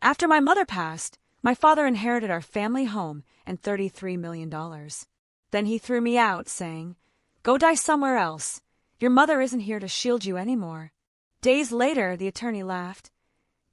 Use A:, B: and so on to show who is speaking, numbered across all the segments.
A: After my mother passed, my father inherited our family home and $33 million. Then he threw me out, saying, "Go die somewhere else. Your mother isn't here to shield you anymore." Days later, the attorney laughed.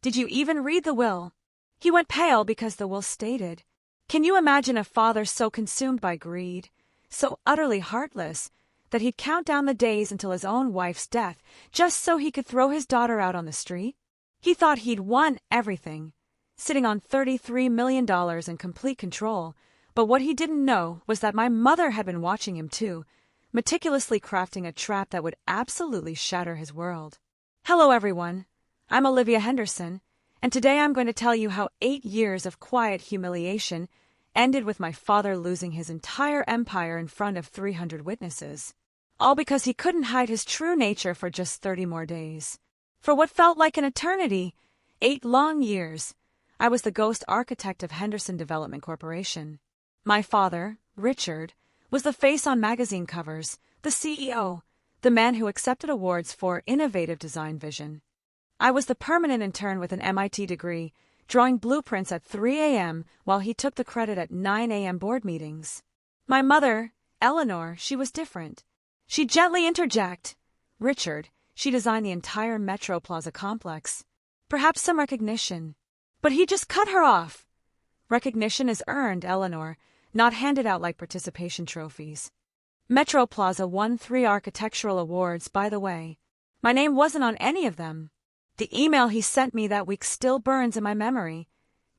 A: "Did you even read the will?" He went pale because the will stated, "Can you imagine a father so consumed by greed, so utterly heartless, that he'd count down the days until his own wife's death just so he could throw his daughter out on the street?" He thought he'd won everything, sitting on $33 million in complete control, but what he didn't know was that my mother had been watching him too, meticulously crafting a trap that would absolutely shatter his world. Hello everyone, I'm Olivia Henderson, and today I'm going to tell you how 8 years of quiet humiliation ended with my father losing his entire empire in front of 300 witnesses. All because he couldn't hide his true nature for just 30 more days. For what felt like an eternity, 8 long years, I was the ghost architect of Henderson Development Corporation. My father, Richard, was the face on magazine covers, the CEO, the man who accepted awards for innovative design vision. I was the permanent intern with an MIT degree, drawing blueprints at 3 a.m. while he took the credit at 9 a.m. board meetings. My mother, Eleanor, she was different. She'd gently interject. Richard, she designed the entire Metro Plaza complex. Perhaps some recognition. But he just cut her off. Recognition is earned, Eleanor, not handed out like participation trophies. Metro Plaza won 3 architectural awards, by the way. My name wasn't on any of them. The email he sent me that week still burns in my memory.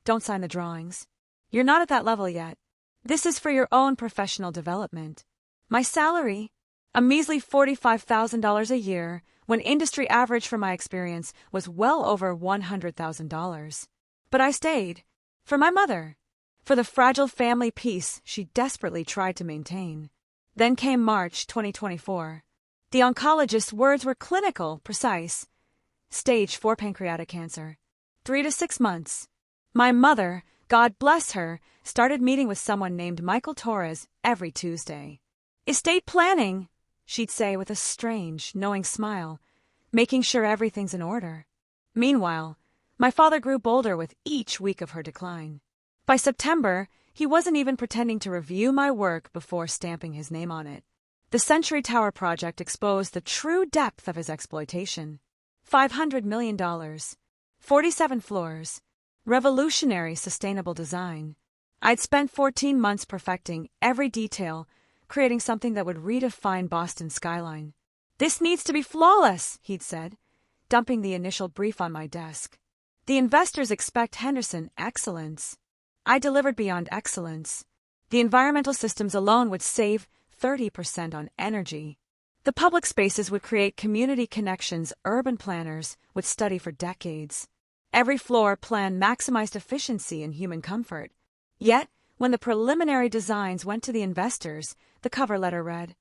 A: "Don't sign the drawings. You're not at that level yet. This is for your own professional development." My salary? A measly $45,000 a year, when industry average for my experience was well over $100,000. But I stayed. For my mother. For the fragile family peace she desperately tried to maintain. Then came March 2024. The oncologist's words were clinical, precise. Stage 4 pancreatic cancer. 3 to 6 months. My mother, God bless her, started meeting with someone named Michael Torres every Tuesday. "Estate planning," she'd say with a strange, knowing smile, making sure everything's in order. Meanwhile, my father grew bolder with each week of her decline. By September, he wasn't even pretending to review my work before stamping his name on it. The Century Tower project exposed the true depth of his exploitation. $500 million, 47 floors, revolutionary sustainable design. I'd spent 14 months perfecting every detail, creating something that would redefine Boston's skyline. "This needs to be flawless," he'd said, dumping the initial brief on my desk. "The investors expect Henderson excellence." I delivered beyond excellence. The environmental systems alone would save 30% on energy. The public spaces would create community connections urban planners would study for decades. Every floor plan maximized efficiency and human comfort. Yet, when the preliminary designs went to the investors, the cover letter read,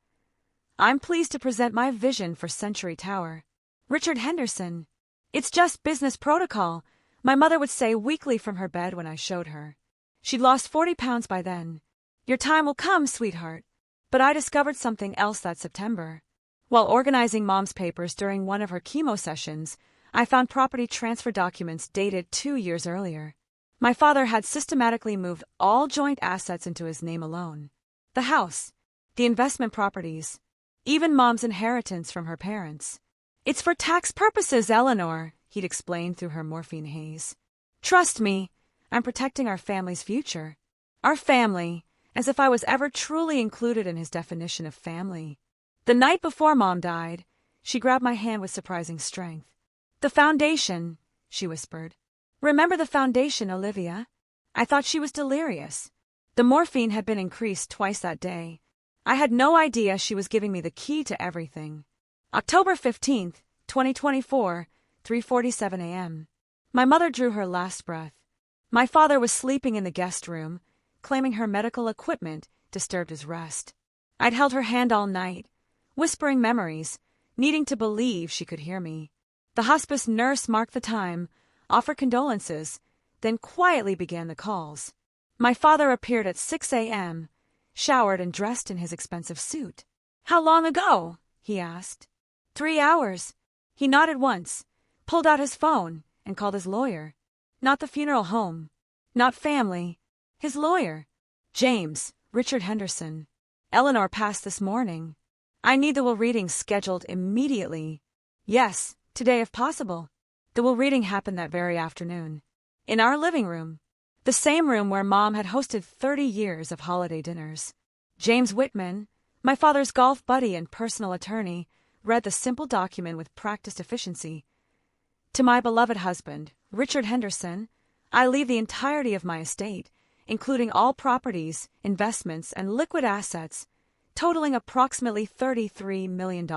A: "I'm pleased to present my vision for Century Tower. Richard Henderson." "It's just business protocol," my mother would say weekly from her bed when I showed her. She'd lost 40 pounds by then. "Your time will come, sweetheart." But I discovered something else that September. While organizing Mom's papers during one of her chemo sessions, I found property transfer documents dated 2 years earlier. My father had systematically moved all joint assets into his name alone. The house, the investment properties, even Mom's inheritance from her parents. "It's for tax purposes, Eleanor," he'd explained through her morphine haze. "Trust me, I'm protecting our family's future." Our family, as if I was ever truly included in his definition of family. The night before Mom died, she grabbed my hand with surprising strength. "The foundation," she whispered. "Remember the foundation, Olivia?" I thought she was delirious. The morphine had been increased twice that day. I had no idea she was giving me the key to everything. October 15th, 2024, 3:47 a.m. My mother drew her last breath. My father was sleeping in the guest room, claiming her medical equipment disturbed his rest. I'd held her hand all night, whispering memories, needing to believe she could hear me. The hospice nurse marked the time, offered condolences, then quietly began the calls. My father appeared at 6 a.m., showered and dressed in his expensive suit. "How long ago?" he asked. 3 hours. He nodded once, pulled out his phone, and called his lawyer. Not the funeral home. Not family. His lawyer. James, Richard Henderson. Eleanor passed this morning. I need the will reading scheduled immediately. Yes, today if possible. The will reading happened that very afternoon. In our living room. The same room where Mom had hosted 30 years of holiday dinners. James Whitman, my father's golf buddy and personal attorney, read the simple document with practiced efficiency. To my beloved husband, Richard Henderson, I leave the entirety of my estate, including all properties, investments, and liquid assets, totaling approximately $33 million.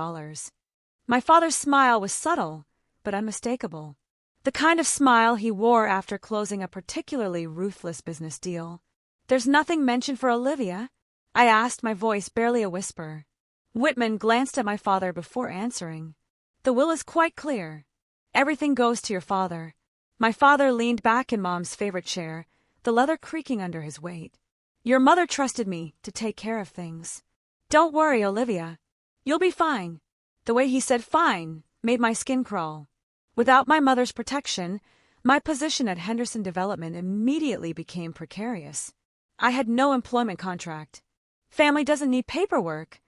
A: My father's smile was subtle, but unmistakable. The kind of smile he wore after closing a particularly ruthless business deal. There's nothing mentioned for Olivia? I asked, my voice barely a whisper. Whitman glanced at my father before answering. The will is quite clear. Everything goes to your father. My father leaned back in Mom's favorite chair, the leather creaking under his weight. Your mother trusted me to take care of things. Don't worry, Olivia. You'll be fine. The way he said fine made my skin crawl. Without my mother's protection, my position at Henderson Development immediately became precarious. I had no employment contract. Family doesn't need paperwork.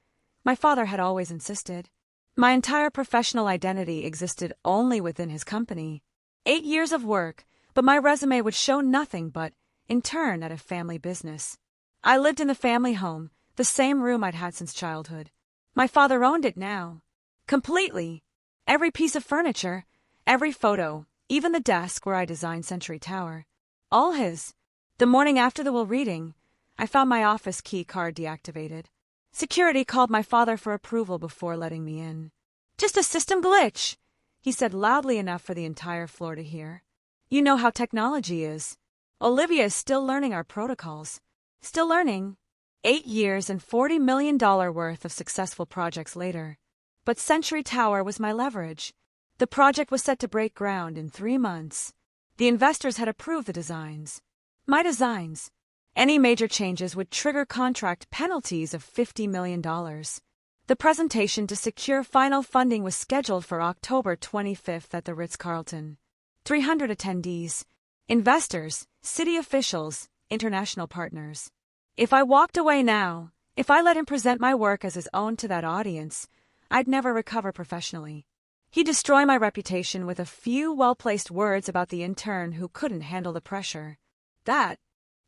A: My father had always insisted. My entire professional identity existed only within his company. 8 years of work, but my resume would show nothing but intern at a family business. I lived in the family home, the same room I'd had since childhood. My father owned it now. Completely. Every piece of furniture, every photo, even the desk where I designed Century Tower. All his. The morning after the will reading, I found my office key card deactivated. Security called my father for approval before letting me in. Just a system glitch, he said loudly enough for the entire floor to hear. You know how technology is. Olivia is still learning our protocols. Still learning. 8 years and $40 million worth of successful projects later. But Century Tower was my leverage. The project was set to break ground in 3 months. The investors had approved the designs. My designs. Any major changes would trigger contract penalties of $50 million. The presentation to secure final funding was scheduled for October 25th at the Ritz-Carlton. 300 attendees, investors, city officials, international partners. If I walked away now, if I let him present my work as his own to that audience, I'd never recover professionally. He'd destroy my reputation with a few well-placed words about the intern who couldn't handle the pressure. That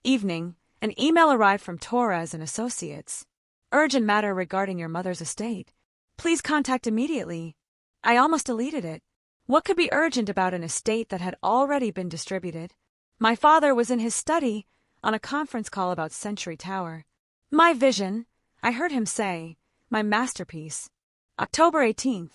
A: evening, an email arrived from Torres and Associates. Urgent matter regarding your mother's estate. Please contact immediately. I almost deleted it. What could be urgent about an estate that had already been distributed? My father was in his study on a conference call about Century Tower. My vision, I heard him say, my masterpiece. October 18th.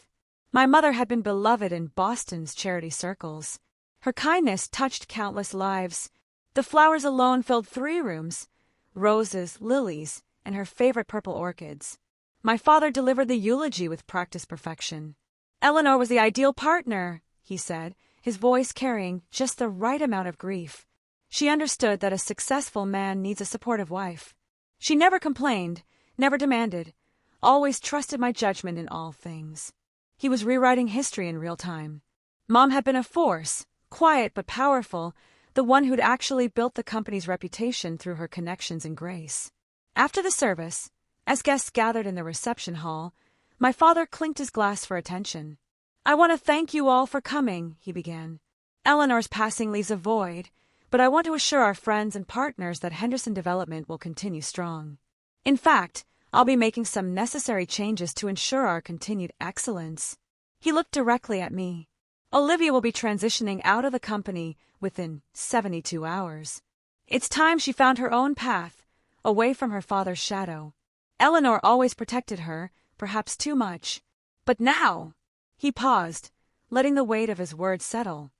A: My mother had been beloved in Boston's charity circles. Her kindness touched countless lives. The flowers alone filled 3 rooms, roses, lilies, and her favorite purple orchids. My father delivered the eulogy with practiced perfection. Eleanor was the ideal partner, he said, his voice carrying just the right amount of grief. She understood that a successful man needs a supportive wife. She never complained, never demanded, always trusted my judgment in all things. He was rewriting history in real time. Mom had been a force, quiet but powerful, the one who'd actually built the company's reputation through her connections and grace. After the service, as guests gathered in the reception hall, my father clinked his glass for attention. I want to thank you all for coming, he began. Eleanor's passing leaves a void, but I want to assure our friends and partners that Henderson Development will continue strong. In fact, I'll be making some necessary changes to ensure our continued excellence. He looked directly at me. Olivia will be transitioning out of the company within 72 hours. It's time she found her own path, away from her father's shadow. Eleanor always protected her, perhaps too much. But now, he paused, letting the weight of his words settle.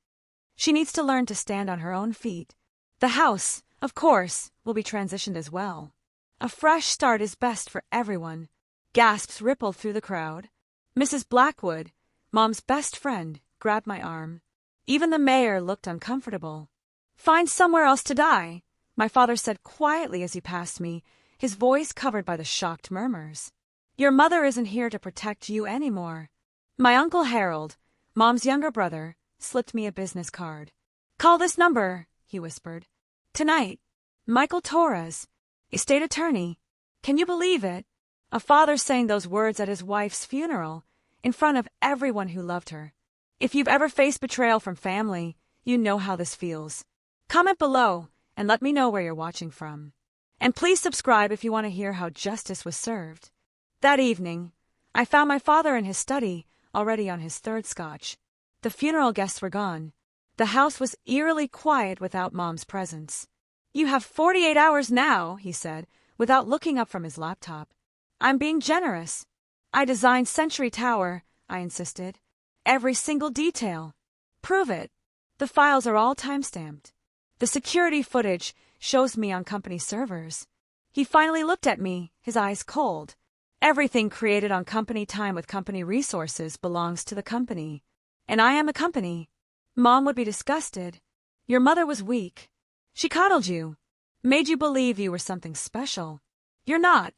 A: She needs to learn to stand on her own feet. The house, of course, will be transitioned as well. A fresh start is best for everyone. Gasps rippled through the crowd. Mrs. Blackwood, Mom's best friend, grabbed my arm. Even the mayor looked uncomfortable. Find somewhere else to die, my father said quietly as he passed me, his voice covered by the shocked murmurs. Your mother isn't here to protect you anymore. My Uncle Harold, Mom's younger brother, slipped me a business card. Call this number, he whispered. Tonight. Michael Torres, estate attorney. Can you believe it? A father saying those words at his wife's funeral, in front of everyone who loved her. If you've ever faced betrayal from family, you know how this feels. Comment below and let me know where you're watching from. And please subscribe if you want to hear how justice was served. That evening, I found my father in his study, already on his third scotch. The funeral guests were gone. The house was eerily quiet without Mom's presence. You have 48 hours now, he said, without looking up from his laptop. I'm being generous. I designed Century Tower, I insisted. Every single detail. Prove it. The files are all timestamped. The security footage shows me on company servers. He finally looked at me, his eyes cold. Everything created on company time with company resources belongs to the company. And I am the company. Mom would be disgusted. Your mother was weak. She coddled you. Made you believe you were something special. You're not.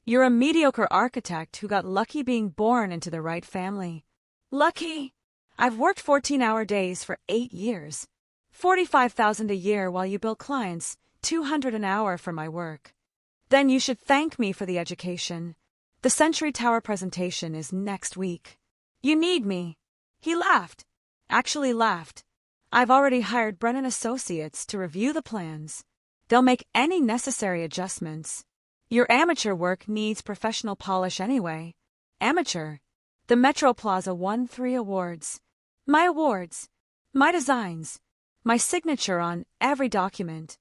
A: You're a mediocre architect who got lucky being born into the right family. Lucky? I've worked 14-hour days for 8 years. $45,000 a year while you bill clients, $200 an hour for my work. Then you should thank me for the education. The Century Tower presentation is next week. You need me. He laughed. Actually laughed. I've already hired Brennan Associates to review the plans. They'll make any necessary adjustments. Your amateur work needs professional polish anyway. Amateur. The Metro Plaza won 3 awards. My awards. My designs. My signature on every document.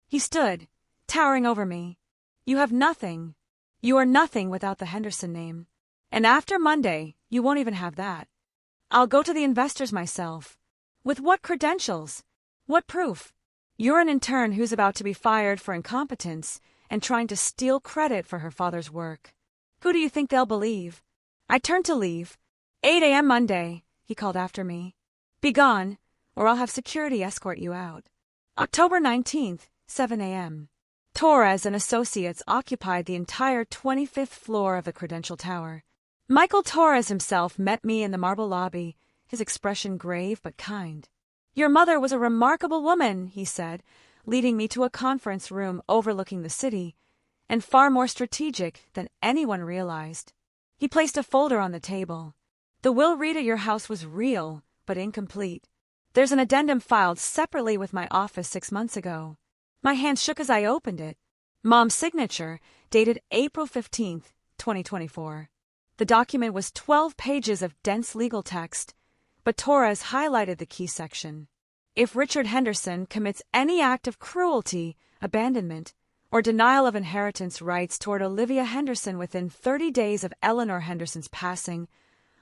A: He stood, towering over me. You have nothing. You are nothing without the Henderson name. And after Monday, you won't even have that. I'll go to the investors myself. With what credentials? What proof? You're an intern who's about to be fired for incompetence and trying to steal credit for her father's work. Who do you think they'll believe? I turned to leave. 8 a.m. Monday, he called after me. Be gone, or I'll have security escort you out. October 19th, 7 a.m. Torres and Associates occupied the entire 25th floor of the Credential Tower. Michael Torres himself met me in the marble lobby, his expression grave but kind. Your mother was a remarkable woman, he said, leading me to a conference room overlooking the city, and far more strategic than anyone realized. He placed a folder on the table. The will read at your house was real, but incomplete. There's an addendum filed separately with my office 6 months ago. My hand shook as I opened it. Mom's signature, dated April 15th, 2024. The document was 12 pages of dense legal text, but Torres highlighted the key section. If Richard Henderson commits any act of cruelty, abandonment, or denial of inheritance rights toward Olivia Henderson within 30 days of Eleanor Henderson's passing,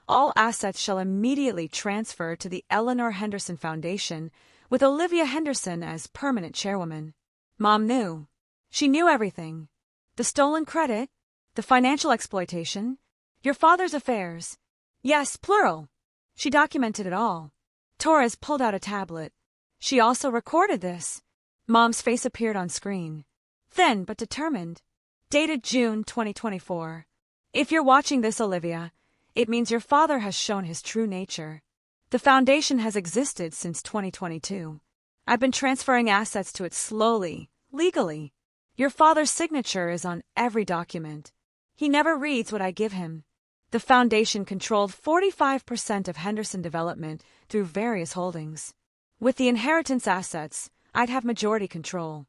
A: all assets shall immediately transfer to the Eleanor Henderson Foundation, with Olivia Henderson as permanent chairwoman. Mom knew. She knew everything. The stolen credit, the financial exploitation, your father's affairs. Yes, plural. She documented it all. Torres pulled out a tablet. She also recorded this. Mom's face appeared on screen. Thin but determined. Dated June 2024. If you're watching this, Olivia, it means your father has shown his true nature. The foundation has existed since 2022. I've been transferring assets to it slowly, legally. Your father's signature is on every document. He never reads what I give him. The foundation controlled 45% of Henderson Development through various holdings. With the inheritance assets, I'd have majority control.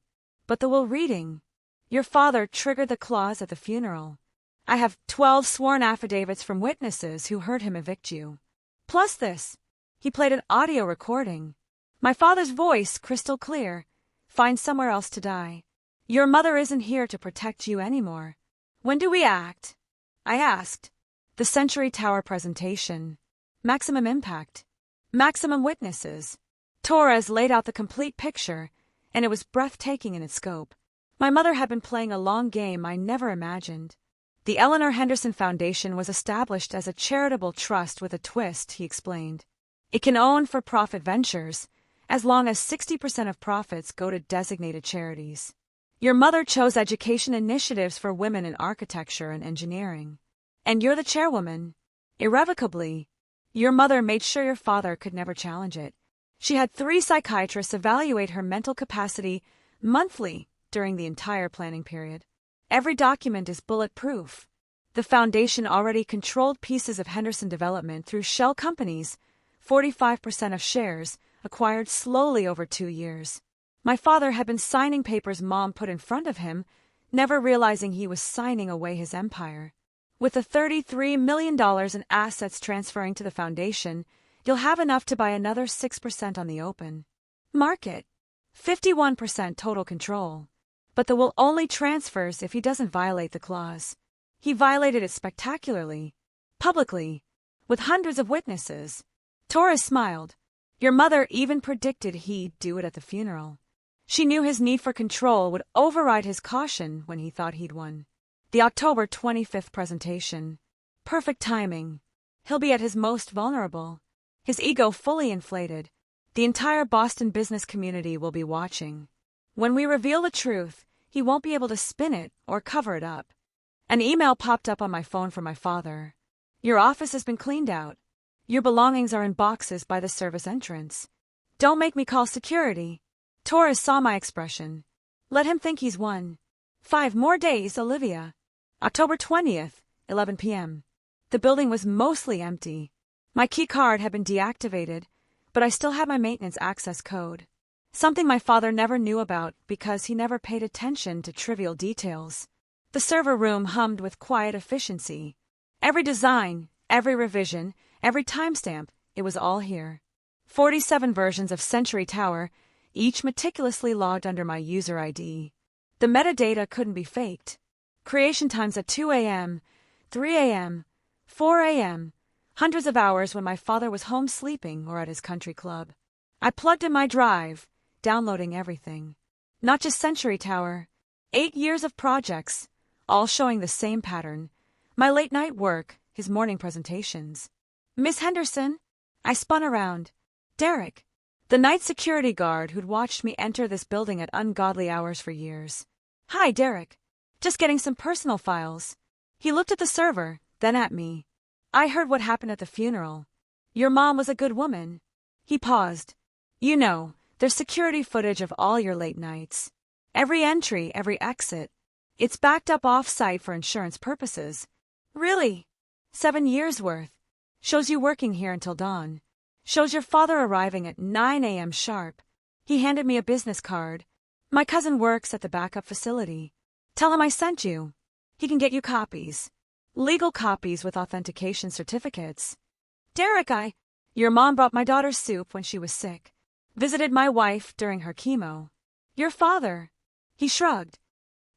A: But the will reading. Your father triggered the clause at the funeral. I have 12 sworn affidavits from witnesses who heard him evict you. Plus this. He played an audio recording. My father's voice crystal clear. Find somewhere else to die. Your mother isn't here to protect you anymore. When do we act? I asked. The Century Tower presentation. Maximum impact. Maximum witnesses. Torres laid out the complete picture, and it was breathtaking in its scope. My mother had been playing a long game I never imagined. The Eleanor Henderson Foundation was established as a charitable trust with a twist, he explained. It can own for-profit ventures, as long as 60% of profits go to designated charities. Your mother chose education initiatives for women in architecture and engineering. And you're the chairwoman. Irrevocably. Your mother made sure your father could never challenge it. She had 3 psychiatrists evaluate her mental capacity monthly during the entire planning period. Every document is bulletproof. The foundation already controlled pieces of Henderson Development through shell companies, 45% of shares, acquired slowly over 2 years. My father had been signing papers Mom put in front of him, never realizing he was signing away his empire. With the $33 million in assets transferring to the foundation, you'll have enough to buy another 6% on the open market. 51% total control. But the will only transfers if he doesn't violate the clause. He violated it spectacularly, publicly, with hundreds of witnesses. Torres smiled. Your mother even predicted he'd do it at the funeral. She knew his need for control would override his caution when he thought he'd won. The October 25th presentation. Perfect timing. He'll be at his most vulnerable. His ego fully inflated. The entire Boston business community will be watching. When we reveal the truth, he won't be able to spin it or cover it up. An email popped up on my phone from my father. Your office has been cleaned out. Your belongings are in boxes by the service entrance. Don't make me call security. Torres saw my expression. Let him think he's won. 5 more days, Olivia. October 20th, 11 p.m. The building was mostly empty. My key card had been deactivated, but I still had my maintenance access code. Something my father never knew about because he never paid attention to trivial details. The server room hummed with quiet efficiency. Every design, every revision, every timestamp, it was all here. 47 versions of Century Tower, each meticulously logged under my user ID. The metadata couldn't be faked. Creation times at 2 a.m., 3 a.m., 4 a.m., hundreds of hours when my father was home sleeping or at his country club. I plugged in my drive, downloading everything. Not just Century Tower. 8 years of projects, all showing the same pattern. My late-night work, his morning presentations. Miss Henderson? I spun around. Derek. The night security guard who'd watched me enter this building at ungodly hours for years. Hi, Derek. Just getting some personal files. He looked at the server, then at me. I heard what happened at the funeral. Your mom was a good woman. He paused. You know, there's security footage of all your late nights. Every entry, every exit. It's backed up off-site for insurance purposes. Really? 7 years' worth. Shows you working here until dawn. Shows your father arriving at 9 a.m. sharp. He handed me a business card. My cousin works at the backup facility. Tell him I sent you. He can get you copies. Legal copies with authentication certificates. Derek, Your mom brought my daughter soup when she was sick. Visited my wife during her chemo. Your father. He shrugged.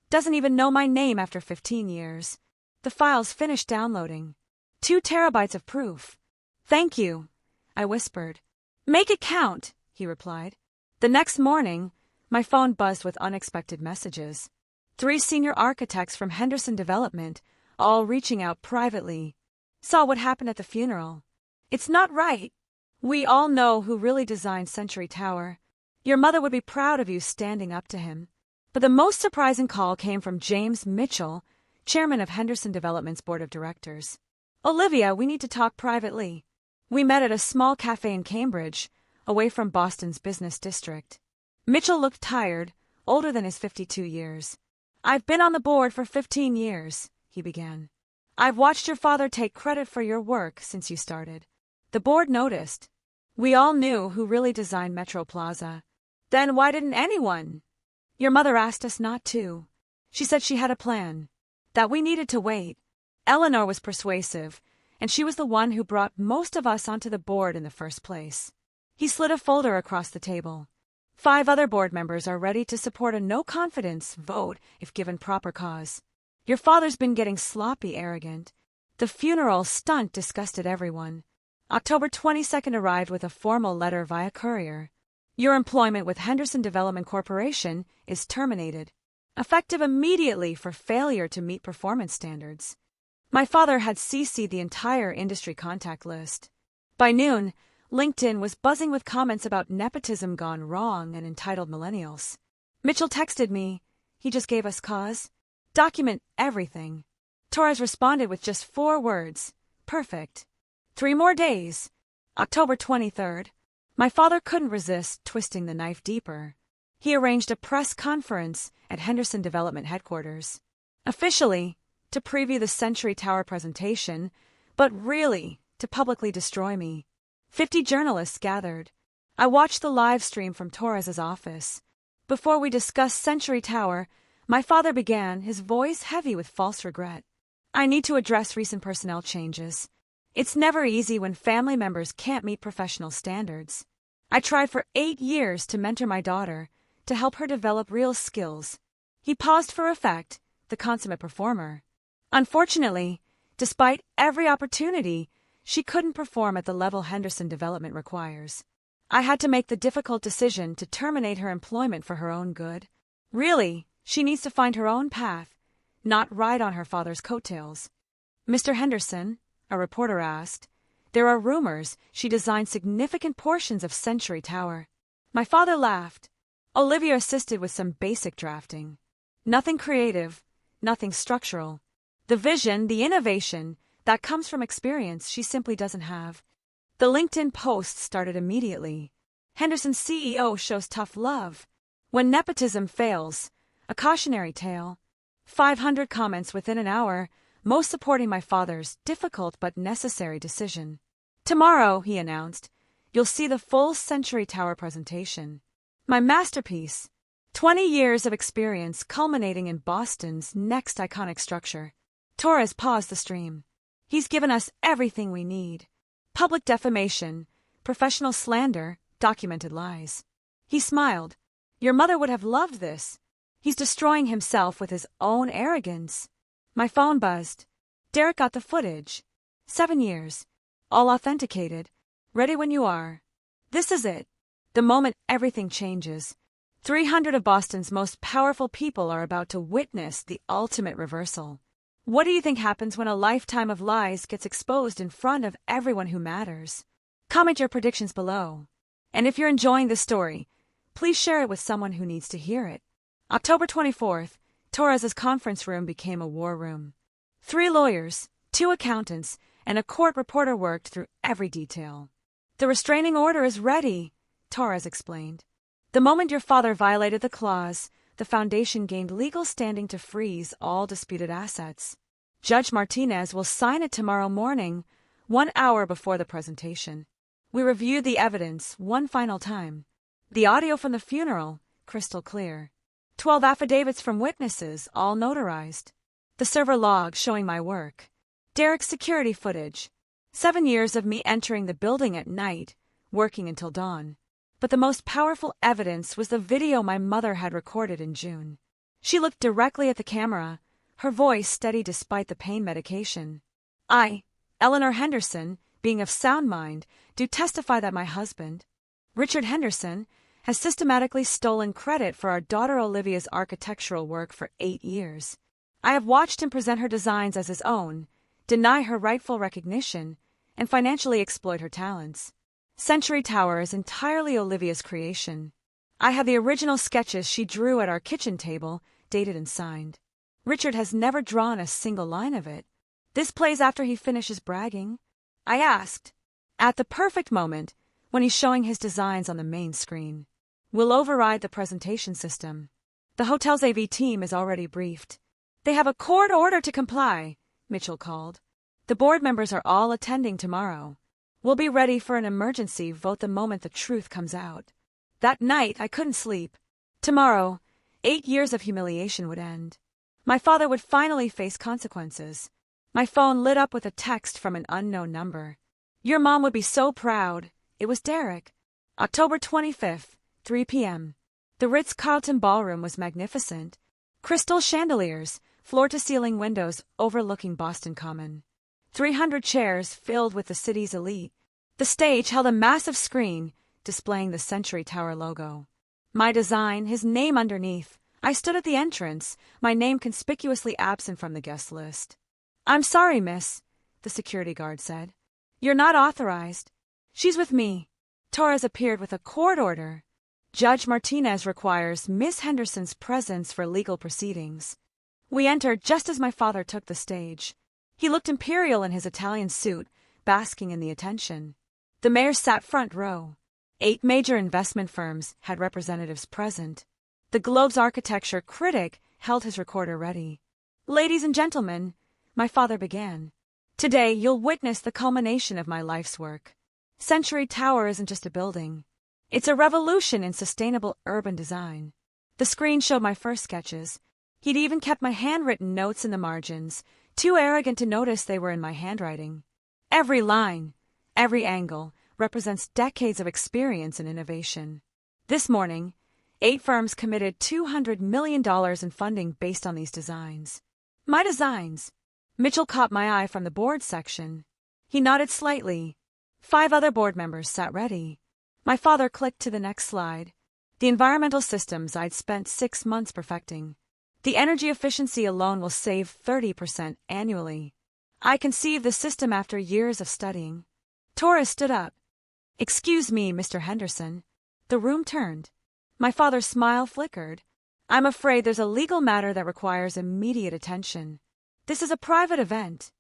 A: Doesn't even know my name after 15 years. The files finished downloading. 2 terabytes of proof. Thank you, I whispered. Make it count, he replied. The next morning, my phone buzzed with unexpected messages. 3 senior architects from Henderson Development, all reaching out privately. Saw what happened at the funeral. It's not right. We all know who really designed Century Tower. Your mother would be proud of you standing up to him. But the most surprising call came from James Mitchell, chairman of Henderson Development's board of directors. Olivia, we need to talk privately. We met at a small cafe in Cambridge, away from Boston's business district. Mitchell looked tired, older than his 52 years. I've been on the board for 15 years, he began. I've watched your father take credit for your work since you started. The board noticed. We all knew who really designed Metro Plaza. Then why didn't anyone? Your mother asked us not to. She said she had a plan. That we needed to wait. Eleanor was persuasive, and she was the one who brought most of us onto the board in the first place. He slid a folder across the table. 5 other board members are ready to support a no-confidence vote if given proper cause. Your father's been getting sloppy arrogant. The funeral stunt disgusted everyone. October 22nd arrived with a formal letter via courier. Your employment with Henderson Development Corporation is terminated. Effective immediately for failure to meet performance standards. My father had CC'd the entire industry contact list. By noon, LinkedIn was buzzing with comments about nepotism gone wrong and entitled millennials. Mitchell texted me. He just gave us cause. Document everything. Torres responded with just 4 words. Perfect. 3 more days. October 23rd. My father couldn't resist twisting the knife deeper. He arranged a press conference at Henderson Development Headquarters. Officially, to preview the Century Tower presentation, but really, to publicly destroy me. 50 journalists gathered. I watched the live stream from Torres's office. Before we discussed Century Tower, my father began, his voice heavy with false regret. I need to address recent personnel changes. It's never easy when family members can't meet professional standards. I tried for 8 years to mentor my daughter, to help her develop real skills. He paused for effect, the consummate performer. Unfortunately, despite every opportunity, she couldn't perform at the level Henderson Development requires. I had to make the difficult decision to terminate her employment for her own good. Really, she needs to find her own path, not ride on her father's coattails. Mr. Henderson, a reporter asked, there are rumors she designed significant portions of Century Tower. My father laughed. Olivia assisted with some basic drafting. Nothing creative, nothing structural. The vision, the innovation, that comes from experience she simply doesn't have. The LinkedIn post started immediately. Henderson's CEO shows tough love. When nepotism fails, a cautionary tale. 500 comments within an hour, most supporting my father's difficult but necessary decision. Tomorrow, he announced, you'll see the full Century Tower presentation. My masterpiece. 20 years of experience culminating in Boston's next iconic structure. Torres paused the stream. He's given us everything we need. Public defamation, professional slander, documented lies. He smiled. Your mother would have loved this. He's destroying himself with his own arrogance. My phone buzzed. Derek got the footage. 7 years. All authenticated. Ready when you are. This is it. The moment everything changes. 300 of Boston's most powerful people are about to witness the ultimate reversal. What do you think happens when a lifetime of lies gets exposed in front of everyone who matters? Comment your predictions below. And if you're enjoying this story, please share it with someone who needs to hear it. October 24th, Torres's conference room became a war room. 3 lawyers, 2 accountants, and a court reporter worked through every detail. The restraining order is ready, Torres explained. The moment your father violated the clause, the foundation gained legal standing to freeze all disputed assets. Judge Martinez will sign it tomorrow morning, 1 hour before the presentation. We reviewed the evidence one final time. The audio from the funeral, crystal clear. 12 affidavits from witnesses, all notarized. The server log showing my work. Derek's security footage. 7 years of me entering the building at night, working until dawn. But the most powerful evidence was the video my mother had recorded in June. She looked directly at the camera, her voice steady despite the pain medication. I, Eleanor Henderson, being of sound mind, do testify that my husband, Richard Henderson, has systematically stolen credit for our daughter Olivia's architectural work for 8 years. I have watched him present her designs as his own, deny her rightful recognition, and financially exploit her talents. Century Tower is entirely Olivia's creation. I have the original sketches she drew at our kitchen table, dated and signed. Richard has never drawn a single line of it. This plays after he finishes bragging. I asked. At the perfect moment, when he's showing his designs on the main screen. We'll override the presentation system. The hotel's AV team is already briefed. They have a court order to comply, Mitchell called. The board members are all attending tomorrow. We'll be ready for an emergency vote the moment the truth comes out. That night, I couldn't sleep. Tomorrow, 8 years of humiliation would end. My father would finally face consequences. My phone lit up with a text from an unknown number. Your mom would be so proud. It was Derek. October 25th, 3 p.m. The Ritz-Carlton ballroom was magnificent. Crystal chandeliers, floor-to-ceiling windows overlooking Boston Common. 300 chairs filled with the city's elite. The stage held a massive screen, displaying the Century Tower logo. My design, his name underneath. I stood at the entrance, my name conspicuously absent from the guest list. I'm sorry, miss, the security guard said. You're not authorized. She's with me. Torres appeared with a court order. Judge Martinez requires Miss Henderson's presence for legal proceedings. We entered just as my father took the stage. He looked imperial in his Italian suit, basking in the attention. The mayor sat front row. 8 major investment firms had representatives present. The Globe's architecture critic held his recorder ready. "Ladies and gentlemen," my father began, "today you'll witness the culmination of my life's work. Century Tower isn't just a building. It's a revolution in sustainable urban design." The screen showed my first sketches. He'd even kept my handwritten notes in the margins, too arrogant to notice they were in my handwriting. Every line, every angle, represents decades of experience and innovation. This morning, 8 firms committed $200 million in funding based on these designs. My designs. Mitchell caught my eye from the board section. He nodded slightly. 5 other board members sat ready. My father clicked to the next slide. The environmental systems I'd spent 6 months perfecting. The energy efficiency alone will save 30% annually. I conceived the system after years of studying. Torres stood up. "Excuse me, Mr. Henderson." The room turned. My father's smile flickered. "I'm afraid there's a legal matter that requires immediate attention. This is a private event,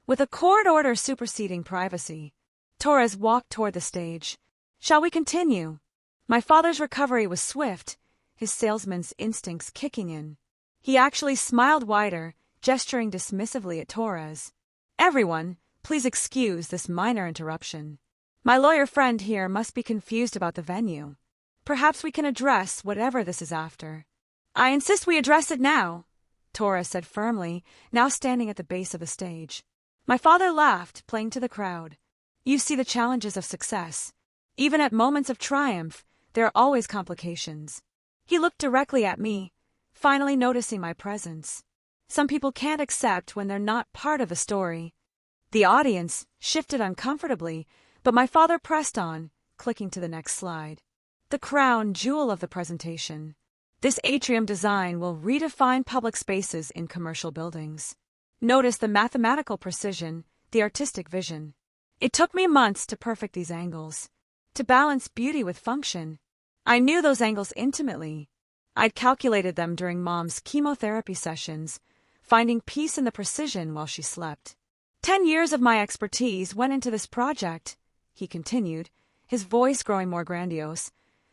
A: with a court order superseding privacy." Torres walked toward the stage. "Shall we continue?" My father's recovery was swift, his salesman's instincts kicking in. He actually smiled wider, gesturing dismissively at Torres. "Everyone, please excuse this minor interruption. My lawyer friend here must be confused about the venue. Perhaps we can address whatever this is after." "I insist we address it now," Torres said firmly, now standing at the base of the stage. My father laughed, playing to the crowd. "You see the challenges of success. Even at moments of triumph, there are always complications." He looked directly at me, finally noticing my presence. Some people can't accept when they're not part of the story. The audience shifted uncomfortably, but my father pressed on, clicking to the next slide. The crown jewel of the presentation. This atrium design will redefine public spaces in commercial buildings. Notice the mathematical precision, the artistic vision. It took me months to perfect these angles, to balance beauty with function. I knew those angles intimately. I'd calculated them during Mom's chemotherapy sessions, finding peace in the precision while she slept. 10 years of my expertise went into this project, he continued, his voice growing more grandiose,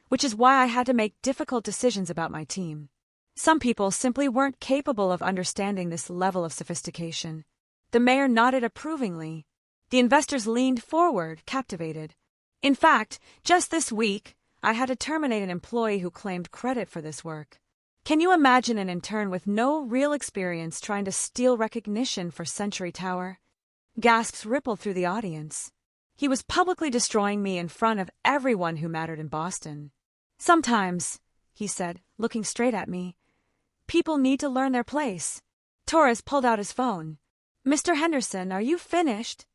A: which is why I had to make difficult decisions about my team. Some people simply weren't capable of understanding this level of sophistication. The mayor nodded approvingly. The investors leaned forward, captivated. In fact, just this week, I had to terminate an employee who claimed credit for this work. Can you imagine an intern with no real experience trying to steal recognition for Century Tower? Gasps rippled through the audience. He was publicly destroying me in front of everyone who mattered in Boston. "Sometimes," he said, looking straight at me, "people need to learn their place." Torres pulled out his phone. "Mr. Henderson, are you finished?"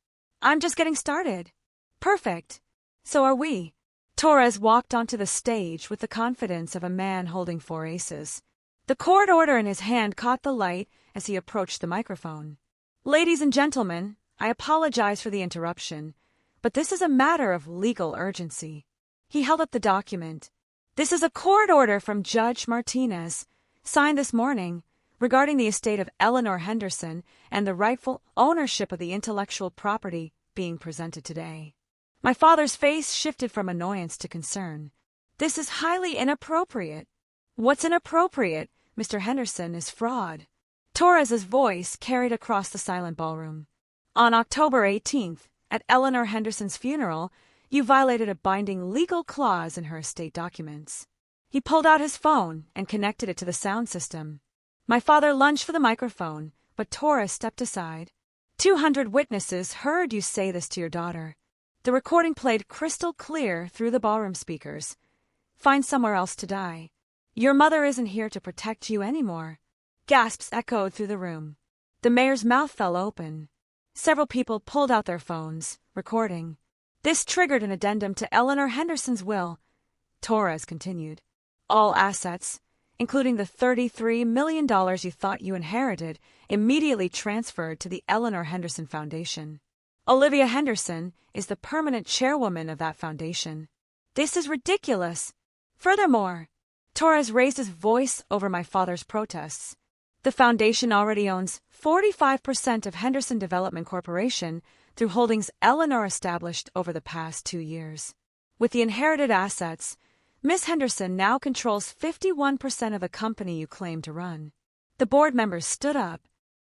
A: "I'm just getting started." "Perfect. So are we." Torres walked onto the stage with the confidence of a man holding 4 aces. The court order in his hand caught the light as he approached the microphone. "Ladies and gentlemen, I apologize for the interruption, but this is a matter of legal urgency." He held up the document. "This is a court order from Judge Martinez, signed this morning, regarding the estate of Eleanor Henderson and the rightful ownership of the intellectual property being presented today." My father's face shifted from annoyance to concern. "This is highly inappropriate." "What's inappropriate, Mr. Henderson, is fraud." Torres's voice carried across the silent ballroom. "On October 18th, at Eleanor Henderson's funeral, you violated a binding legal clause in her estate documents." He pulled out his phone and connected it to the sound system. My father lunged for the microphone, but Torres stepped aside. 200 witnesses heard you say this to your daughter. The recording played crystal clear through the ballroom speakers. Find somewhere else to die. Your mother isn't here to protect you anymore." Gasps echoed through the room. The mayor's mouth fell open. Several people pulled out their phones, recording. "This triggered an addendum to Eleanor Henderson's will," Torres continued. "All assets, including the $33 million you thought you inherited, immediately transferred to the Eleanor Henderson Foundation. Olivia Henderson is the permanent chairwoman of that foundation. This is ridiculous. Furthermore," Torres raised his voice over my father's protests, "the foundation already owns 45% of Henderson Development Corporation through holdings Eleanor established over the past 2 years. With the inherited assets, Miss Henderson now controls 51% of the company you claim to run. The board members stood up.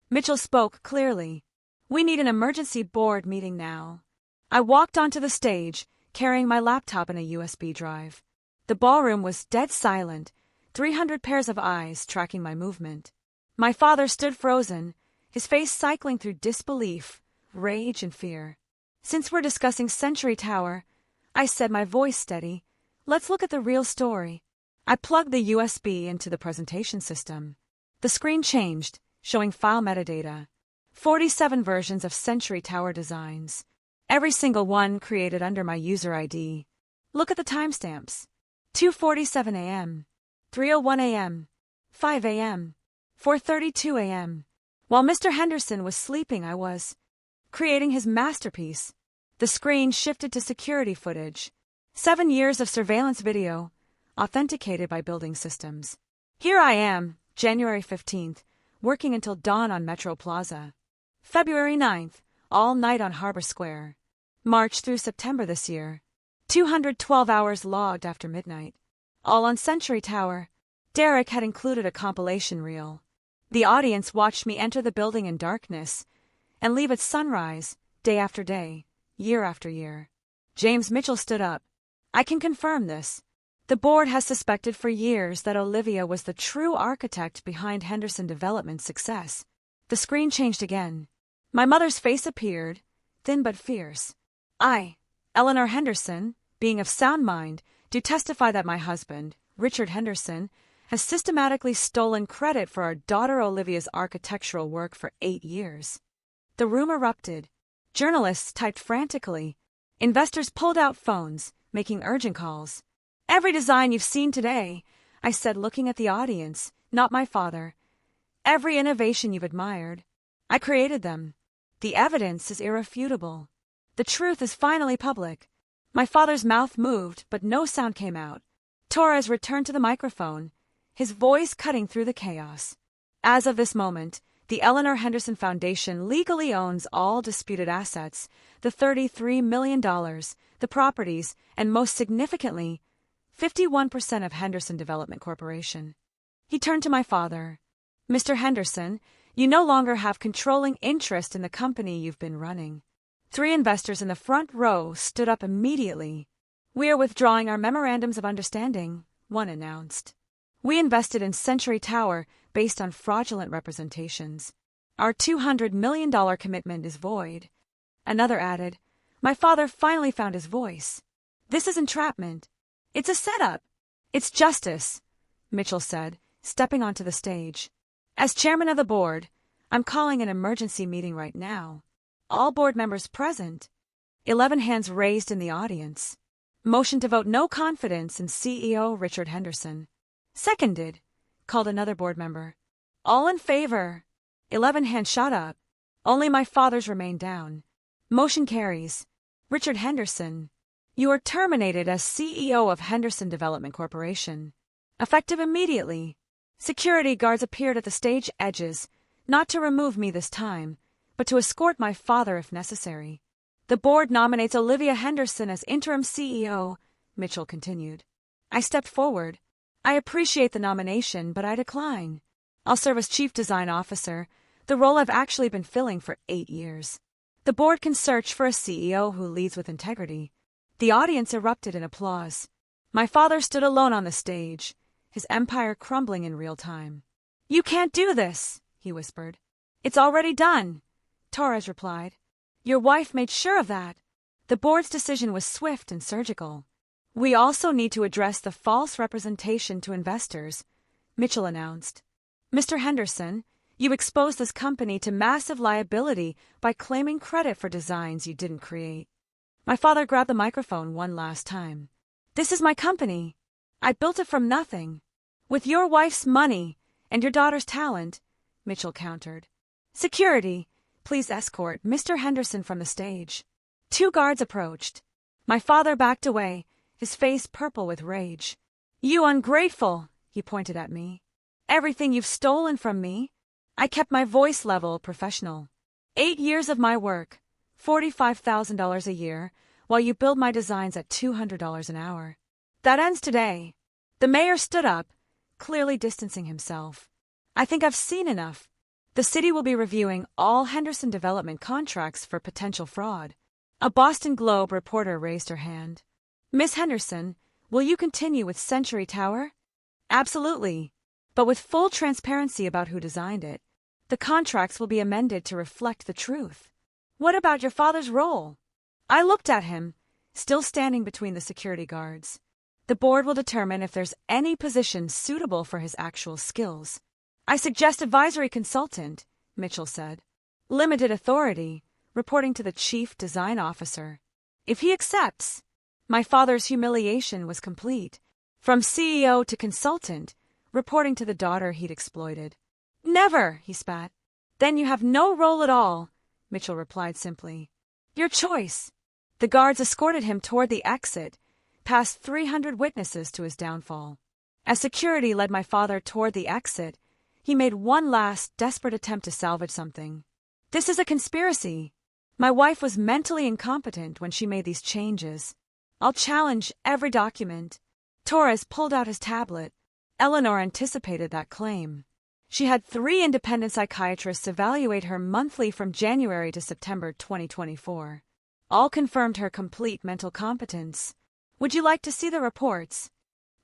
A: Mitchell spoke clearly. We need an emergency board meeting now. I walked onto the stage, carrying my laptop and a USB drive. The ballroom was dead silent, 300 pairs of eyes tracking my movement. My father stood frozen, his face cycling through disbelief, rage, and fear. Since we're discussing Century Tower, I said, my voice steady, let's look at the real story. I plugged the USB into the presentation system. The screen changed, showing file metadata. 47 versions of Century Tower designs. Every single one created under my user ID. Look at the timestamps. 2:47 a.m., 3:01 a.m., 5 a.m., 4:32 a.m. While Mr. Henderson was sleeping, I was creating his masterpiece. The screen shifted to security footage. 7 years of surveillance video, authenticated by building systems. Here I am, January 15th, working until dawn on Metro Plaza. February 9th, all night on Harbor Square. March through September this year. 212 hours logged after midnight. All on Century Tower. Derek had included a compilation reel. The audience watched me enter the building in darkness and leave at sunrise, day after day, year after year. James Mitchell stood up. I can confirm this. The board has suspected for years that Olivia was the true architect behind Henderson Development's success. The screen changed again. My mother's face appeared, thin but fierce. I, Eleanor Henderson, being of sound mind, do testify that my husband, Richard Henderson, has systematically stolen credit for our daughter Olivia's architectural work for 8 years. The room erupted. Journalists typed frantically. Investors pulled out phones, making urgent calls. Every design you've seen today, I said, looking at the audience, not my father. Every innovation you've admired. I created them. The evidence is irrefutable. The truth is finally public. My father's mouth moved, but no sound came out. Torres returned to the microphone, his voice cutting through the chaos. As of this moment, the Eleanor Henderson Foundation legally owns all disputed assets, the $33 million, the properties, and most significantly, 51% of Henderson Development Corporation. He turned to my father. Mr. Henderson, you no longer have controlling interest in the company you've been running. 3 investors in the front row stood up immediately. We are withdrawing our memorandums of understanding, one announced. We invested in Century Tower based on fraudulent representations. Our $200 million commitment is void. Another added, my father finally found his voice. This is entrapment. It's a setup. It's justice, Mitchell said, stepping onto the stage. As chairman of the board, I'm calling an emergency meeting right now. All board members present. 11 hands raised in the audience. Motion to vote no confidence in CEO Richard Henderson. Seconded, called another board member. All in favor. 11 hands shot up. Only my father's remained down. Motion carries. Richard Henderson, you are terminated as CEO of Henderson Development Corporation. Effective immediately. Security guards appeared at the stage edges, not to remove me this time, but to escort my father if necessary. The board nominates Olivia Henderson as interim CEO, Mitchell continued. I stepped forward. I appreciate the nomination, but I decline. I'll serve as chief design officer, the role I've actually been filling for 8 years. The board can search for a CEO who leads with integrity. The audience erupted in applause. My father stood alone on the stage, his empire crumbling in real time. You can't do this, he whispered. It's already done, Torres replied. Your wife made sure of that. The board's decision was swift and surgical. We also need to address the false representation to investors, Mitchell announced. Mr. Henderson, you exposed this company to massive liability by claiming credit for designs you didn't create. My father grabbed the microphone one last time. This is my company. I built it from nothing. With your wife's money and your daughter's talent, Mitchell countered. Security, please escort Mr. Henderson from the stage. 2 guards approached. My father backed away, his face purple with rage. You ungrateful, he pointed at me. Everything you've stolen from me. I kept my voice level, professional. 8 years of my work, $45,000 a year, while you build my designs at $200 an hour. That ends today. The mayor stood up, clearly distancing himself. I think I've seen enough. The city will be reviewing all Henderson development contracts for potential fraud. A Boston Globe reporter raised her hand. Miss Henderson, will you continue with Century Tower? Absolutely, but with full transparency about who designed it. The contracts will be amended to reflect the truth. What about your father's role? I looked at him, still standing between the security guards. The board will determine if there's any position suitable for his actual skills. I suggest advisory consultant, Mitchell said. Limited authority, reporting to the chief design officer. If he accepts, my father's humiliation was complete. From CEO to consultant, reporting to the daughter he'd exploited. Never, he spat. Then you have no role at all, Mitchell replied simply. Your choice. The guards escorted him toward the exit, past 300 witnesses to his downfall. As security led my father toward the exit, he made one last, desperate attempt to salvage something. This is a conspiracy. My wife was mentally incompetent when she made these changes. I'll challenge every document. Torres pulled out his tablet. Eleanor anticipated that claim. She had 3 independent psychiatrists evaluate her monthly from January to September 2024. All confirmed her complete mental competence. Would you like to see the reports?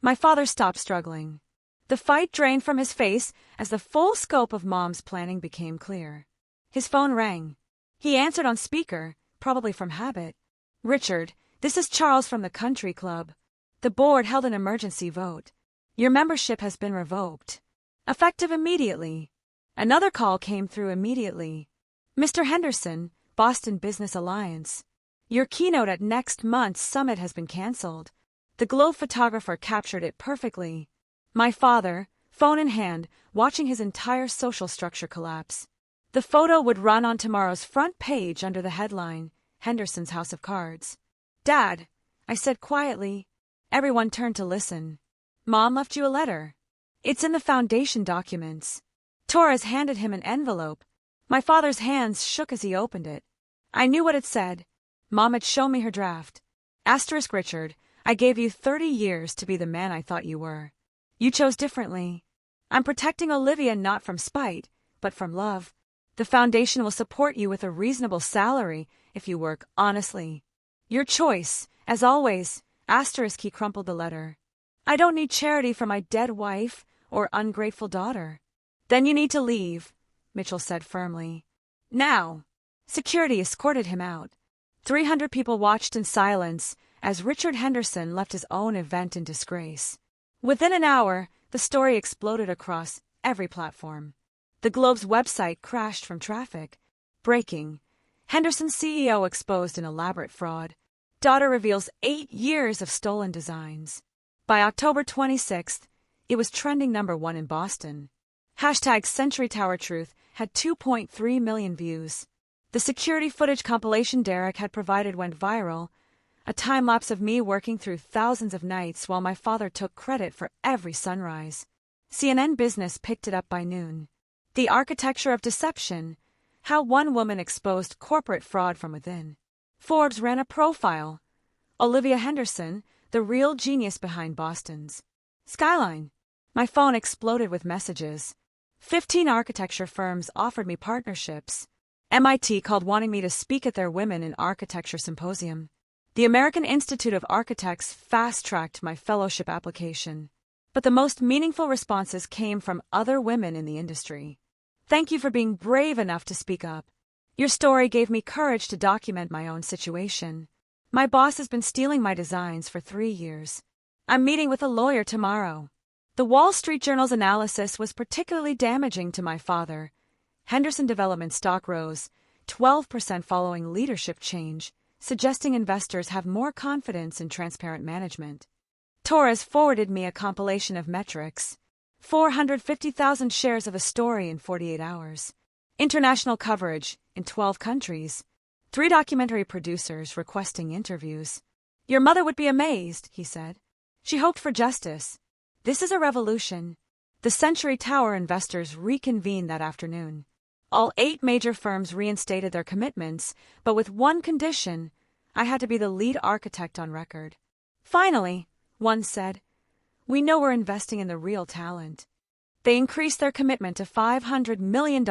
A: My father stopped struggling. The fight drained from his face as the full scope of Mom's planning became clear. His phone rang. He answered on speaker, probably from habit. Richard, this is Charles from the country club. The board held an emergency vote. Your membership has been revoked. Effective immediately. Another call came through immediately. Mr. Henderson, Boston Business Alliance. Your keynote at next month's summit has been canceled. The Globe photographer captured it perfectly. My father, phone in hand, watching his entire social structure collapse. The photo would run on tomorrow's front page under the headline, Henderson's House of Cards. Dad, I said quietly. Everyone turned to listen. Mom left you a letter. It's in the foundation documents. Torres handed him an envelope. My father's hands shook as he opened it. I knew what it said. Mom had shown me her draft. Asterisk Richard, I gave you 30 years to be the man I thought you were. You chose differently. I'm protecting Olivia not from spite, but from love. The foundation will support you with a reasonable salary if you work honestly. Your choice, as always. Asterisk, he crumpled the letter. I don't need charity for my dead wife or ungrateful daughter. Then you need to leave, Mitchell said firmly. Now. Security escorted him out. 300 people watched in silence as Richard Henderson left his own event in disgrace. Within an hour, the story exploded across every platform. The Globe's website crashed from traffic. Breaking. Henderson CEO exposed an elaborate fraud. Daughter reveals 8 years of stolen designs. By October 26th, it was trending #1 in Boston. Hashtag Century Tower Truth had 2.3 million views. The security footage compilation Derek had provided went viral, a time-lapse of me working through thousands of nights while my father took credit for every sunrise. CNN Business picked it up by noon. The Architecture of Deception, how one woman exposed corporate fraud from within. Forbes ran a profile. Olivia Henderson, the real genius behind Boston's Skyline. My phone exploded with messages. 15 architecture firms offered me partnerships. MIT called wanting me to speak at their Women in Architecture Symposium. The American Institute of Architects fast-tracked my fellowship application. But the most meaningful responses came from other women in the industry. Thank you for being brave enough to speak up. Your story gave me courage to document my own situation. My boss has been stealing my designs for 3 years. I'm meeting with a lawyer tomorrow. The Wall Street Journal's analysis was particularly damaging to my father. Henderson Development stock rose 12% following leadership change, suggesting investors have more confidence in transparent management. Torres forwarded me a compilation of metrics. 450,000 shares of a story in 48 hours. International coverage in 12 countries. 3 documentary producers requesting interviews. Your mother would be amazed, he said. She hoped for justice. This is a revolution. The Century Tower investors reconvened that afternoon. All 8 major firms reinstated their commitments, but with one condition: I had to be the lead architect on record. Finally, one said, "We know we're investing in the real talent." They increased their commitment to $500 million,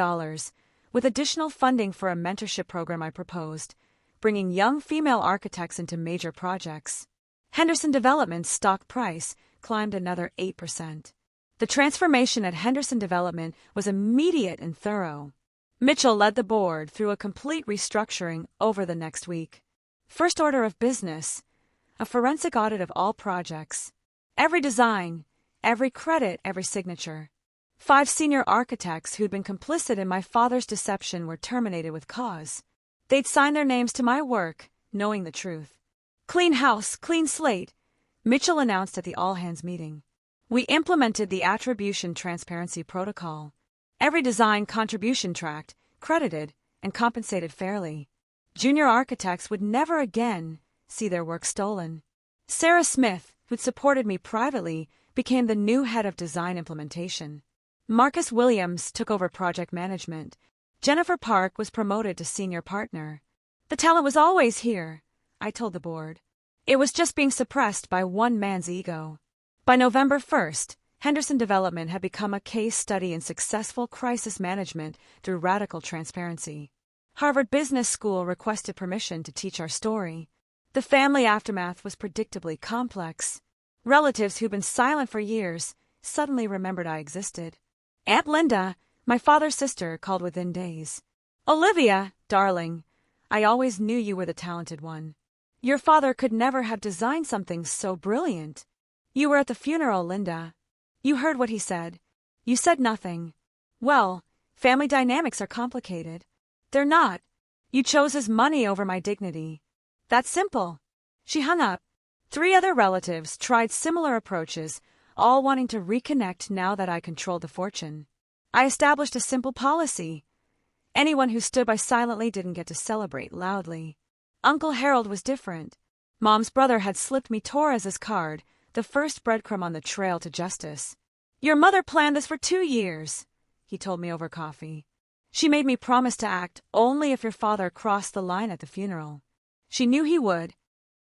A: with additional funding for a mentorship program I proposed, bringing young female architects into major projects. Henderson Development's stock price climbed another 8%. The transformation at Henderson Development was immediate and thorough. Mitchell led the board through a complete restructuring over the next week. First order of business, a forensic audit of all projects. Every design, every credit, every signature. 5 senior architects who'd been complicit in my father's deception were terminated with cause. They'd signed their names to my work, knowing the truth. Clean house, clean slate, Mitchell announced at the all-hands meeting. We implemented the Attribution Transparency Protocol. Every design contribution tracked, credited, and compensated fairly. Junior architects would never again see their work stolen. Sarah Smith, who'd supported me privately, became the new head of design implementation. Marcus Williams took over project management. Jennifer Park was promoted to senior partner. The talent was always here, I told the board. It was just being suppressed by one man's ego. By November 1st, Henderson Development had become a case study in successful crisis management through radical transparency. Harvard Business School requested permission to teach our story. The family aftermath was predictably complex. Relatives who'd been silent for years suddenly remembered I existed. Aunt Linda, my father's sister, called within days. "Olivia, darling, I always knew you were the talented one. Your father could never have designed something so brilliant. You were at the funeral, Linda. You heard what he said. You said nothing. Well, family dynamics are complicated. They're not. You chose his money over my dignity. That's simple." She hung up. 3 other relatives tried similar approaches, all wanting to reconnect now that I controlled the fortune. I established a simple policy. Anyone who stood by silently didn't get to celebrate loudly. Uncle Harold was different. Mom's brother had slipped me Torres's card, the first breadcrumb on the trail to justice. "Your mother planned this for 2 years," he told me over coffee. "She made me promise to act only if your father crossed the line at the funeral. She knew he would.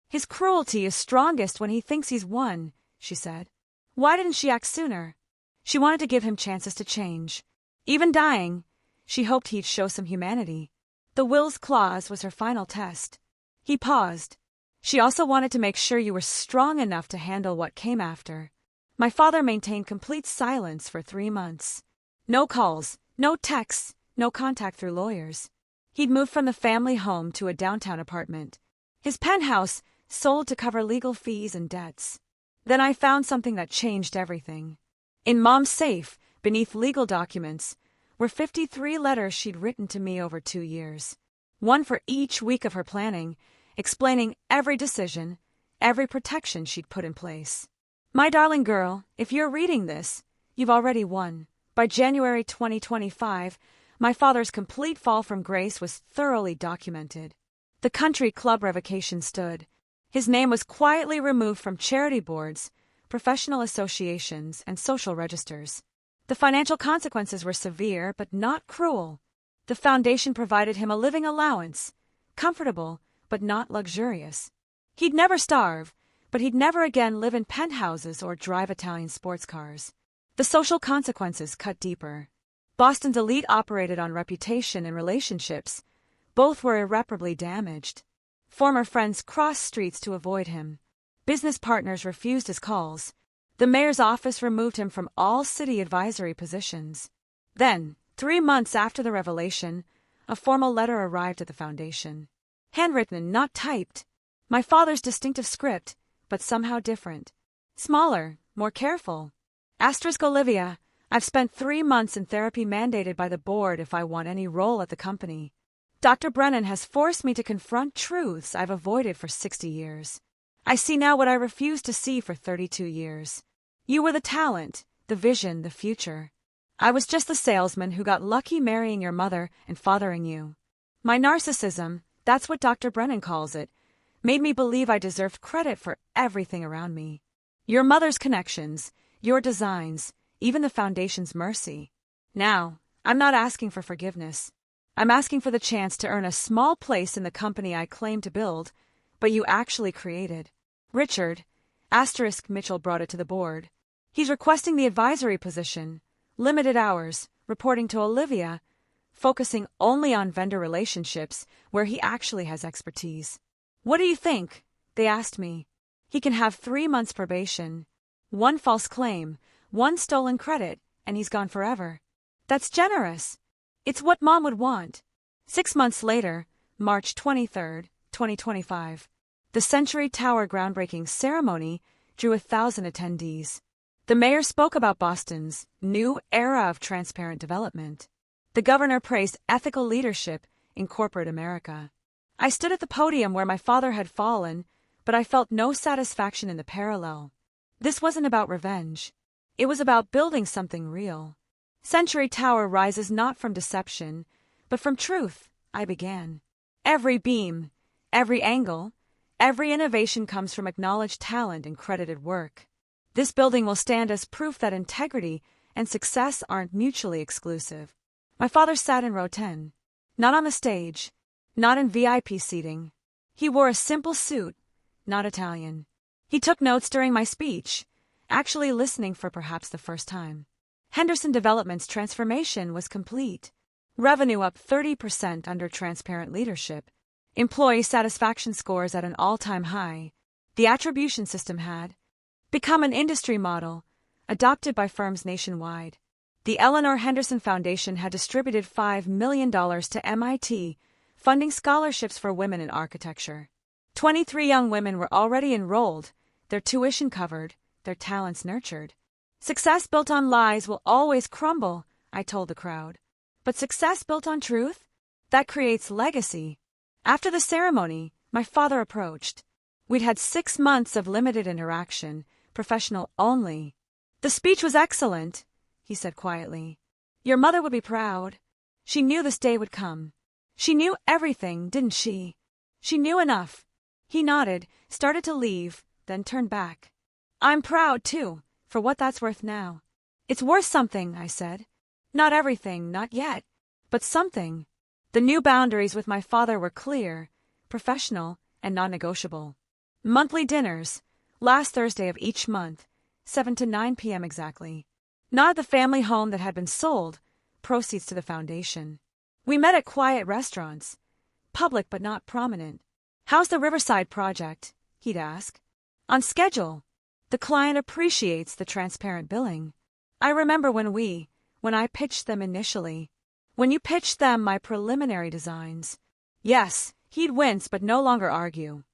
A: His cruelty is strongest when he thinks he's won," she said. Why didn't she act sooner? She wanted to give him chances to change. Even dying, she hoped he'd show some humanity. The will's clause was her final test. He paused. "She also wanted to make sure you were strong enough to handle what came after." My father maintained complete silence for 3 months. No calls, no texts, no contact through lawyers. He'd moved from the family home to a downtown apartment. His penthouse sold to cover legal fees and debts. Then I found something that changed everything. In Mom's safe, beneath legal documents, were 53 letters she'd written to me over 2 years. One for each week of her planning, explaining every decision, every protection she'd put in place. "My darling girl, if you're reading this, you've already won." By January 2025, my father's complete fall from grace was thoroughly documented. The country club revocation stood. His name was quietly removed from charity boards, professional associations, and social registers. The financial consequences were severe but not cruel. The foundation provided him a living allowance, comfortable but not luxurious. He'd never starve, but he'd never again live in penthouses or drive Italian sports cars. The social consequences cut deeper. Boston's elite operated on reputation and relationships. Both were irreparably damaged. Former friends crossed streets to avoid him. Business partners refused his calls. The mayor's office removed him from all city advisory positions. Then, 3 months after the revelation, a formal letter arrived at the foundation. Handwritten, not typed. My father's distinctive script, but somehow different. Smaller, more careful. Asterisk Olivia, I've spent 3 months in therapy mandated by the board if I want any role at the company. Dr. Brennan has forced me to confront truths I've avoided for 60 years. I see now what I refused to see for 32 years. You were the talent, the vision, the future. I was just the salesman who got lucky marrying your mother and fathering you. My narcissism, that's what Dr. Brennan calls it, made me believe I deserved credit for everything around me. Your mother's connections, your designs, even the foundation's mercy. Now, I'm not asking for forgiveness. I'm asking for the chance to earn a small place in the company I claim to build, but you actually created. Richard, * Mitchell brought it to the board. He's requesting the advisory position, limited hours, reporting to Olivia, focusing only on vendor relationships where he actually has expertise. What do you think? They asked me. He can have 3 months probation, 1 false claim, 1 stolen credit, and he's gone forever. That's generous. It's what Mom would want. 6 months later, March 23, 2025, the Century Tower groundbreaking ceremony drew 1,000 attendees. The mayor spoke about Boston's new era of transparent development. The governor praised ethical leadership in corporate America. I stood at the podium where my father had fallen, but I felt no satisfaction in the parallel. This wasn't about revenge. It was about building something real. Century Tower rises not from deception, but from truth, I began. Every beam, every angle, every innovation comes from acknowledged talent and credited work. This building will stand as proof that integrity and success aren't mutually exclusive. My father sat in row 10. Not on the stage, not in VIP seating. He wore a simple suit, not Italian. He took notes during my speech, actually listening for perhaps the first time. Henderson Development's transformation was complete. Revenue up 30% under transparent leadership. Employee satisfaction scores at an all-time high. The attribution system had become an industry model, adopted by firms nationwide. The Eleanor Henderson Foundation had distributed $5 million to MIT, funding scholarships for women in architecture. 23 young women were already enrolled, their tuition covered, their talents nurtured. Success built on lies will always crumble, I told the crowd. But success built on truth? That creates legacy. After the ceremony, my father approached. We'd had 6 months of limited interaction, professional only. The speech was excellent, he said quietly. Your mother would be proud. She knew this day would come. She knew everything, didn't she? She knew enough. He nodded, started to leave, then turned back. I'm proud, too, for what that's worth now. It's worth something, I said. Not everything, not yet, but something. The new boundaries with my father were clear, professional, and non-negotiable. Monthly dinners, last Thursday of each month, 7 to 9 p.m. exactly. Not at the family home that had been sold, proceeds to the foundation. We met at quiet restaurants, public but not prominent. How's the Riverside project? He'd ask. On schedule. The client appreciates the transparent billing. I remember when I pitched them initially. When you pitched them my preliminary designs. Yes, he'd wince but no longer argue.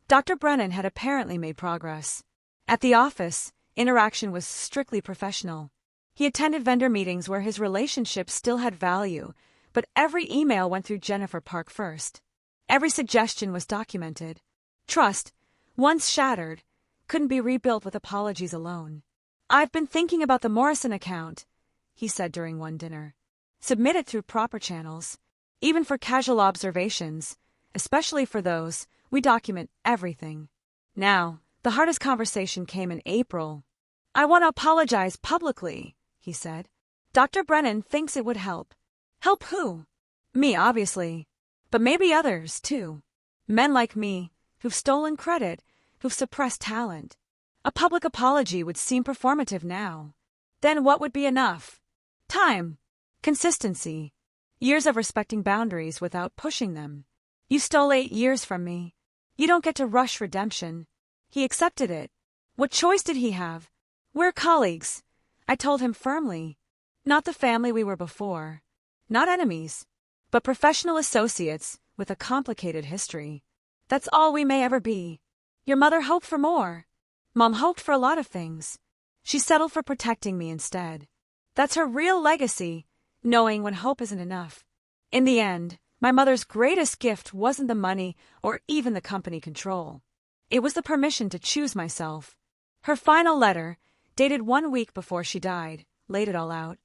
A: Dr. Brennan had apparently made progress. At the office, interaction was strictly professional. He attended vendor meetings where his relationship still had value, but every email went through Jennifer Park first. Every suggestion was documented. Trust, once shattered, couldn't be rebuilt with apologies alone. I've been thinking about the Morrison account, he said during one dinner. Submit it through proper channels. Even for casual observations, especially for those, we document everything. Now, the hardest conversation came in April. I want to apologize publicly, he said. Dr. Brennan thinks it would help. Help who? Me, obviously. But maybe others, too. Men like me, who've stolen credit, who've suppressed talent. A public apology would seem performative now. Then what would be enough? Time. Consistency. Years of respecting boundaries without pushing them. You stole 8 years from me. You don't get to rush redemption. He accepted it. What choice did he have? We're colleagues, I told him firmly. Not the family we were before. Not enemies. But professional associates with a complicated history. That's all we may ever be. Your mother hoped for more. Mom hoped for a lot of things. She settled for protecting me instead. That's her real legacy, knowing when hope isn't enough. In the end, my mother's greatest gift wasn't the money or even the company control. It was the permission to choose myself. Her final letter, dated 1 week before she died, laid it all out.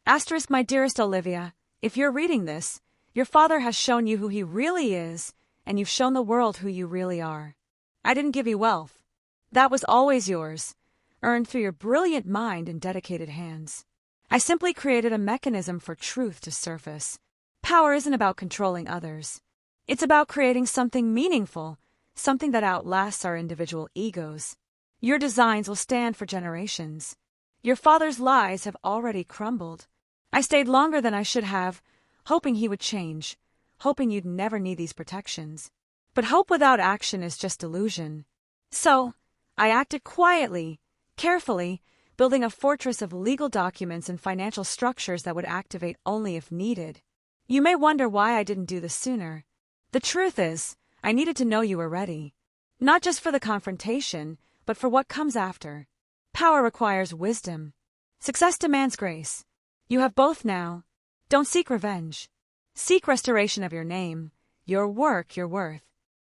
A: * My dearest Olivia, if you're reading this, your father has shown you who he really is, and you've shown the world who you really are. I didn't give you wealth. That was always yours, earned through your brilliant mind and dedicated hands. I simply created a mechanism for truth to surface. Power isn't about controlling others. It's about creating something meaningful, something that outlasts our individual egos. Your designs will stand for generations. Your father's lies have already crumbled. I stayed longer than I should have, hoping he would change, hoping you'd never need these protections. But hope without action is just illusion. So, I acted quietly, carefully, building a fortress of legal documents and financial structures that would activate only if needed. You may wonder why I didn't do this sooner. The truth is, I needed to know you were ready. Not just for the confrontation, but for what comes after. Power requires wisdom. Success demands grace. You have both now. Don't seek revenge. Seek restoration of your name, your work, your worth.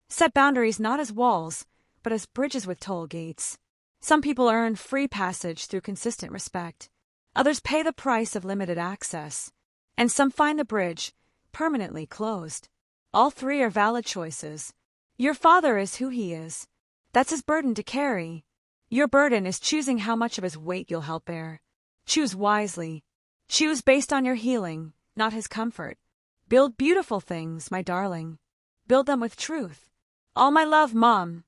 A: Set boundaries not as walls, but as bridges with toll gates. Some people earn free passage through consistent respect. Others pay the price of limited access. And some find the bridge permanently closed. All three are valid choices. Your father is who he is. That's his burden to carry. Your burden is choosing how much of his weight you'll help bear. Choose wisely. Choose based on your healing, not his comfort. Build beautiful things, my darling. Build them with truth. All my love, Mom.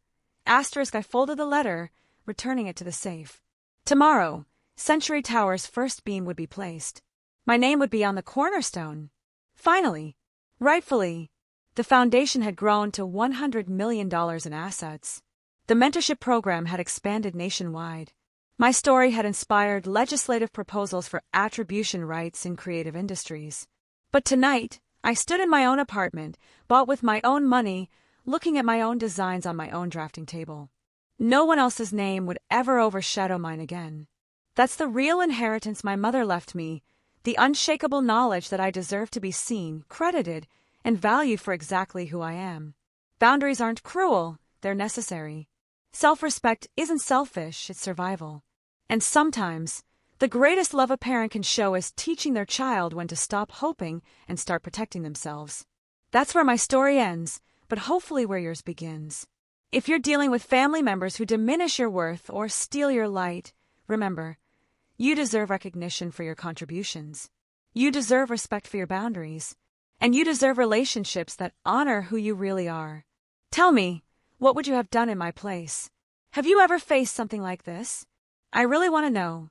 A: Asterisk, I folded the letter, returning it to the safe. Tomorrow, Century Tower's first beam would be placed. My name would be on the cornerstone. Finally, rightfully, the foundation had grown to $100 million in assets. The mentorship program had expanded nationwide. My story had inspired legislative proposals for attribution rights in creative industries. But tonight, I stood in my own apartment, bought with my own money, looking at my own designs on my own drafting table. No one else's name would ever overshadow mine again. That's the real inheritance my mother left me, the unshakable knowledge that I deserve to be seen, credited, and valued for exactly who I am. Boundaries aren't cruel, they're necessary. Self-respect isn't selfish, it's survival. And sometimes, the greatest love a parent can show is teaching their child when to stop hoping and start protecting themselves. That's where my story ends, but hopefully where yours begins. If you're dealing with family members who diminish your worth or steal your light, remember, you deserve recognition for your contributions. You deserve respect for your boundaries. And you deserve relationships that honor who you really are. Tell me, what would you have done in my place? Have you ever faced something like this? I really want to know.